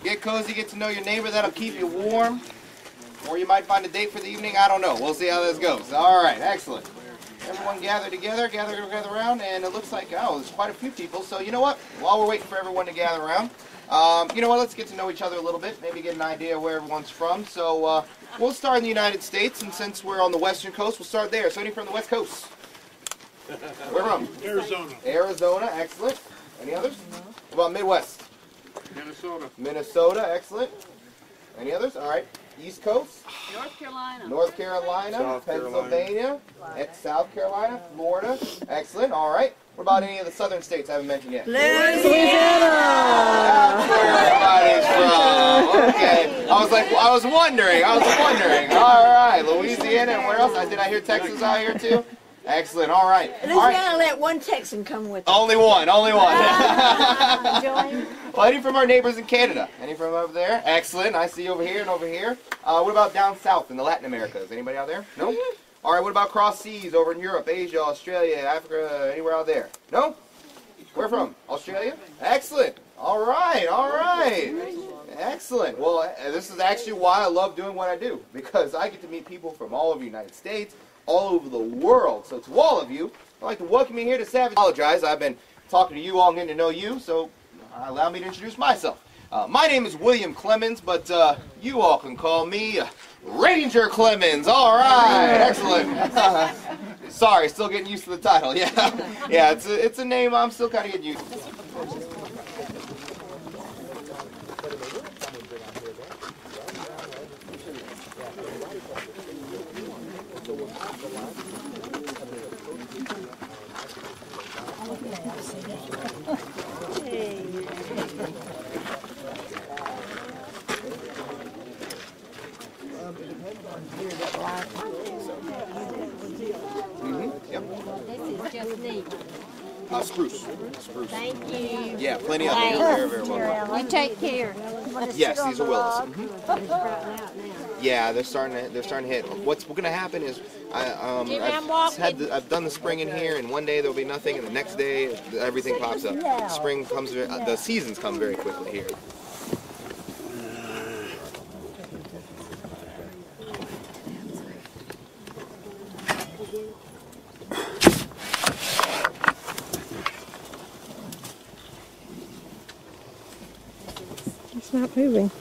Get cozy, get to know your neighbor. That'll keep you warm. Or you might find a date for the evening. I don't know. We'll see how this goes. All right, excellent. Everyone gather together, gather around, and it looks like, oh, there's quite a few people. So you know what? While we're waiting for everyone to gather around, you know what? Let's get to know each other a little bit, maybe get an idea of where everyone's from. So we'll start in the United States, and since we're on the western coast, we'll start there. So any from the west coast? Where from? Arizona. Arizona, excellent. Any others? What about Midwest? Minnesota. Minnesota, excellent. Any others? All right. East Coast? North Carolina. North Carolina, South Pennsylvania, South Carolina, Florida, excellent. All right. What about any of the southern states I haven't mentioned yet? Louisiana. That's where everybody's from. Okay. I was wondering. All right. Louisiana, and where else? Did I hear Texas out here too? Excellent. All right. Louisiana let one Texan come with us. Only one. Join. Well, any from our neighbors in Canada? Any from over there? Excellent. I see over here and over here. What about down south in the Latin Americas? Anybody out there? No? All right, what about cross seas over in Europe, Asia, Australia, Africa, anywhere out there? No? Where from? Australia? Excellent. All right. Excellent. Well, this is actually why I love doing what I do, because I get to meet people from all over the United States, all over the world. So to all of you, I'd like to welcome you here to Savage. I apologize. I've been talking to you all and getting to know you, so allow me to introduce myself. My name is William Clemens, but you all can call me Ranger Clemens. All right, excellent. Sorry, still getting used to the title. Yeah, it's a name I'm still kind of getting used to. Yep. This is just neat. Spruce. Thank you. Yeah, plenty of them. Very well. You take care. Yes, these are willows. Yeah, they're starting to hit. What's going to happen is I've done the spring in here, and one day there'll be nothing, and the next day everything pops up. Spring comes, the seasons come very quickly here. It's not moving.